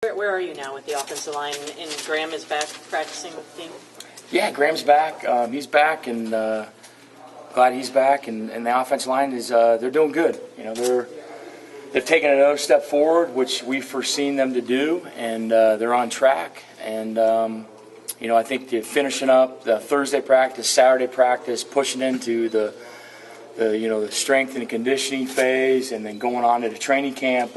Where are you now with the offensive line? And Graham is back practicing with the team? Yeah, Graham's back. He's back, and glad he's back. And the offensive line is they're doing good. You know, they've taken another step forward, which we've foreseen them to do, and they're on track. And you know, I think they're finishing up the Thursday practice, Saturday practice, pushing into the strength and conditioning phase, and then going on to the training camp.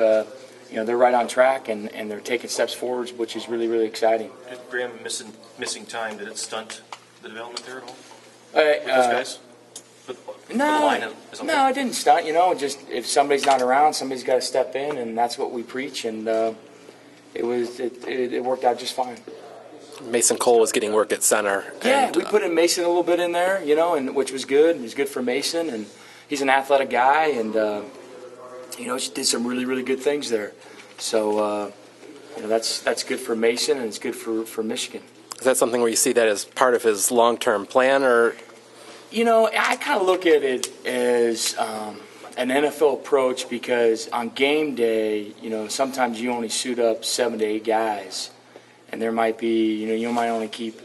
You know, they're right on track, and they're taking steps forward, which is really, really exciting. Did Graham missing time, did it stunt the development there at all? With those guys? No, it didn't stunt. You know, just if somebody's not around, somebody's got to step in, and that's what we preach. And it worked out just fine. Mason Cole was getting work at center. Yeah, we put in Mason a little bit in there, you know, and which was good. It was good for Mason, and he's an athletic guy, and you know, he did some really, really good things there. So you know, that's good for Mason, and it's good for Michigan. Is that something where you see that as part of his long-term plan, or? You know, I kind of look at it as an NFL approach, because on game day, you know, sometimes you only suit up 7 to 8 guys, and there might be, you know, you might only keep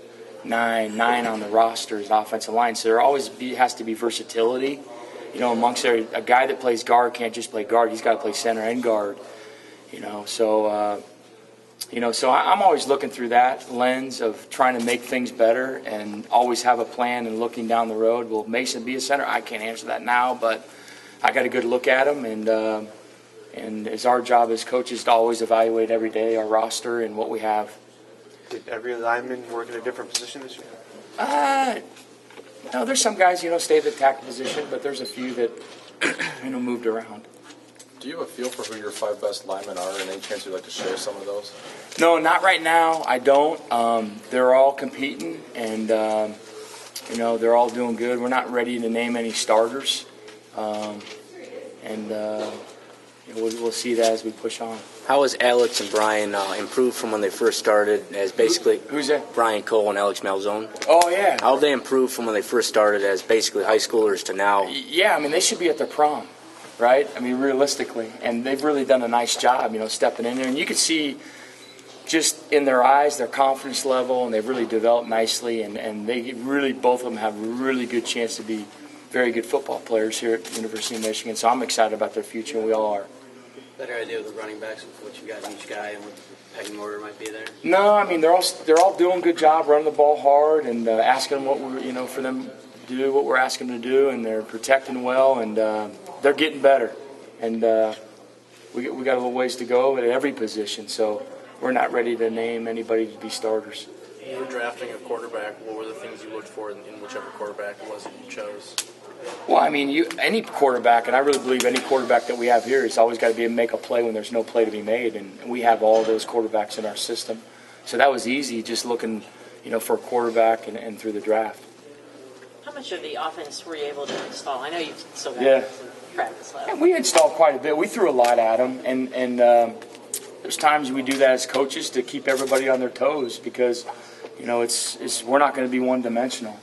nine on the roster as offensive line. So there always has to be versatility. You know, amongst a guy that plays guard can't just play guard; he's got to play center and guard. You know, so I'm always looking through that lens of trying to make things better, and always have a plan and looking down the road. Will Mason be a center? I can't answer that now, but I got a good look at him, and it's our job as coaches to always evaluate every day our roster and what we have. Did every lineman work in a different position this year? No, there's some guys, you know, stay at the tackle position, but there's a few that, you know, moved around. Do you have a feel for who your 5 best linemen are, and any chance you'd like to share some of those? No, not right now. I don't. They're all competing, and you know, they're all doing good. We're not ready to name any starters, and you know, we'll see that as we push on. How has Alex and Brian improved from when they first started as basically... Who's that? Brian Cole and Alex Malzone. Oh, yeah. How have they improved from when they first started as basically high schoolers to now? Yeah, I mean, they should be at their prom, right? I mean, realistically. And they've really done a nice job, you know, stepping in there. And you can see just in their eyes, their confidence level, and they've really developed nicely. And they really, both of them have a really good chance to be very good football players here at the University of Michigan. So I'm excited about their future, and we all are. Better idea of the running backs, with what you got in each guy and what the pecking order might be there? No, I mean, they're all doing a good job running the ball hard, and asking what we're, you know, for them to do what we're asking them to do, and they're protecting well, and they're getting better. And we got a little ways to go at every position, so we're not ready to name anybody to be starters. You were drafting a quarterback. What were the things you looked for in whichever quarterback it was that you chose? Well, I mean, any quarterback, and I really believe any quarterback that we have here has always got to be able to make a play when there's no play to be made, and we have all those quarterbacks in our system. So that was easy, just looking, you know, for a quarterback and through the draft. How much of the offense were you able to install? I know you've still got some practice left. Yeah, we installed quite a bit. We threw a lot at them, and there's times we do that as coaches to keep everybody on their toes, because, you know, we're not going to be one-dimensional.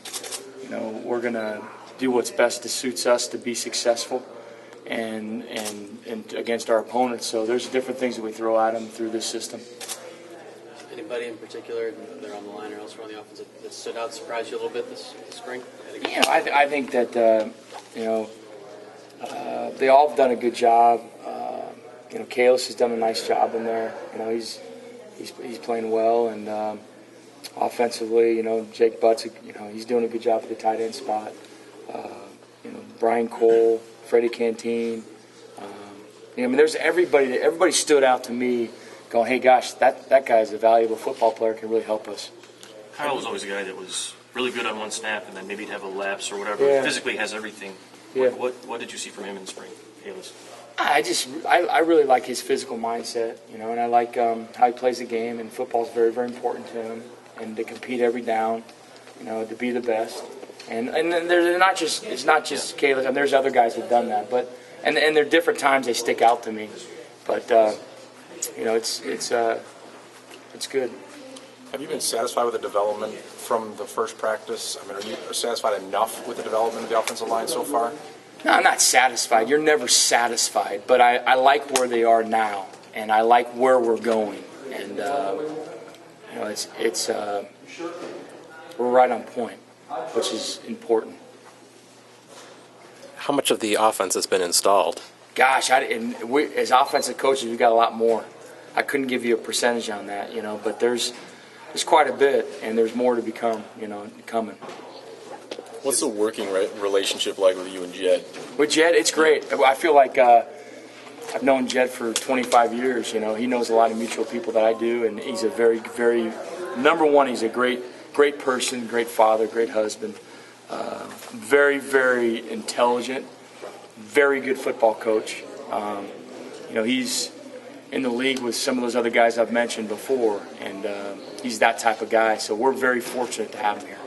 You know, we're going to do what's best to suits us to be successful and against our opponents. So there's different things that we throw at them through this system. Anybody in particular, either on the line or elsewhere on the offense, that stood out, surprised you a little bit this spring? You know, I think that you know, they all have done a good job. You know, Kalis has done a nice job in there. You know, he's playing well, and offensively, you know, Jake Butts, you know, he's doing a good job at the tight end spot. You know, Brian Cole, Freddie Canteen. You know, I mean, there's everybody stood out to me, going, hey, gosh, that guy's a valuable football player, can really help us. Kyle was always a guy that was really good on one snap, and then maybe he'd have a lapse or whatever. Yeah. Physically has everything. Yeah. What did you see from him in the spring, Kalis? I really like his physical mindset, you know, and I like how he plays the game, and football's very, very important to him, and to compete every down, you know, to be the best. And there's not just Kalis, and there's other guys who've done that, but and there are different times they stick out to me, but you know, it's good. Have you been satisfied with the development from the first practice? I mean, are you satisfied enough with the development of the offensive line so far? No, I'm not satisfied. You're never satisfied, but I like where they are now, and I like where we're going, and and it's we're right on point, which is important. How much of the offense has been installed? Gosh, as offensive coaches, we got a lot more. I couldn't give you a percentage on that, but there's quite a bit, and there's more to become, coming. What's the working relationship like with you and Jed? With Jed, it's great. I feel like I've known Jed for 25 years. He knows a lot of mutual people that I do, and he's a very, very, number one, he's a great person, great father, great husband. Very, very intelligent, very good football coach. He's in the league with some of those other guys I've mentioned before, and he's that type of guy. So we're very fortunate to have him here.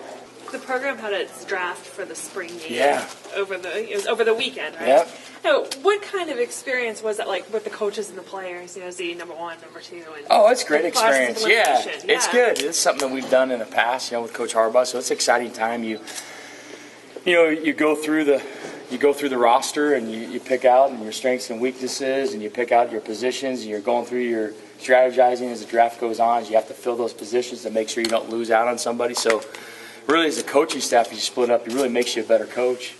The program had its draft for the spring game. Yeah. It was over the weekend, right? Yep. Now, what kind of experience was that like with the coaches and the players? As the number one, number two, and it's a great experience. Yeah, it's good. It's something that we've done in the past, with Coach Harbaugh. So it's an exciting time. You go through the roster and you pick out and your strengths and weaknesses, and you pick out your positions, and you're going through your strategizing as the draft goes on. You have to fill those positions to make sure you don't lose out on somebody. So really, as a coaching staff, you split up, it really makes you a better coach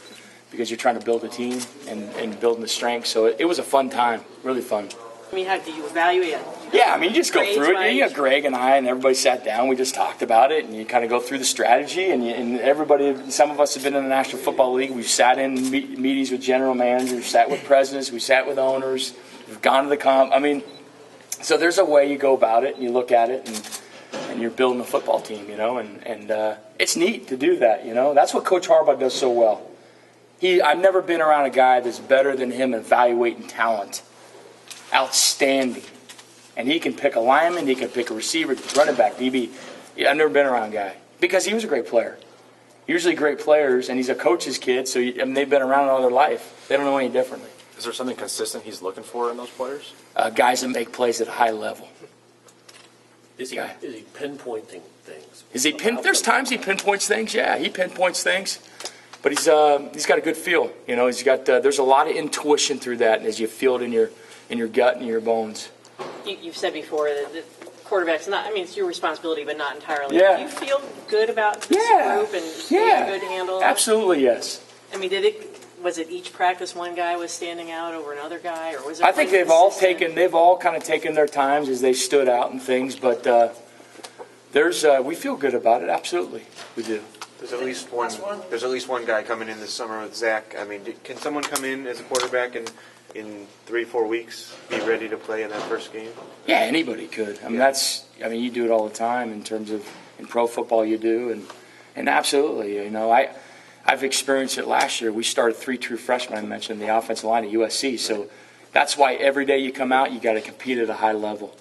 because you're trying to build a team and building the strength. So it was a fun time, really fun. How do you evaluate it? Yeah, you just go through it. Greg and I and everybody sat down. We just talked about it, and you kind of go through the strategy. And everybody, some of us have been in the National Football League. We've sat in meetings with general managers, sat with presidents, we sat with owners. We've gone to the so there's a way you go about it, and you look at it, and you're building a football team, and it's neat to do that, That's what Coach Harbaugh does so well. I've never been around a guy that's better than him evaluating talent. Outstanding. And he can pick a lineman, he can pick a receiver, running back, DB. I've never been around a guy because he was a great player. Usually great players, and he's a coach's kid, so they've been around all their life. They don't know any differently. Is there something consistent he's looking for in those players? Guys that make plays at a high level. Is he pinpointing things? There's times he pinpoints things. Yeah, he pinpoints things, but he's got a good feel. He's got there's a lot of intuition through that, as you feel it in your gut and your bones. You've said before that the quarterback's not. It's your responsibility, but not entirely. Yeah. Do you feel good about this group and a good handle? Absolutely, yes. Was it each practice one guy was standing out over another guy, or was it? I think they've all kind of taken their times as they stood out and things, but we feel good about it. Absolutely, we do. There's at least one guy coming in this summer with Zach. Can someone come in as a quarterback and in 3-4 weeks be ready to play in that first game? Yeah, anybody could. You do it all the time in terms of in pro football. You do, and absolutely, I've experienced it last year. We started 3 true freshmen, I mentioned, the offensive line at USC. So that's why every day you come out, you got to compete at a high level.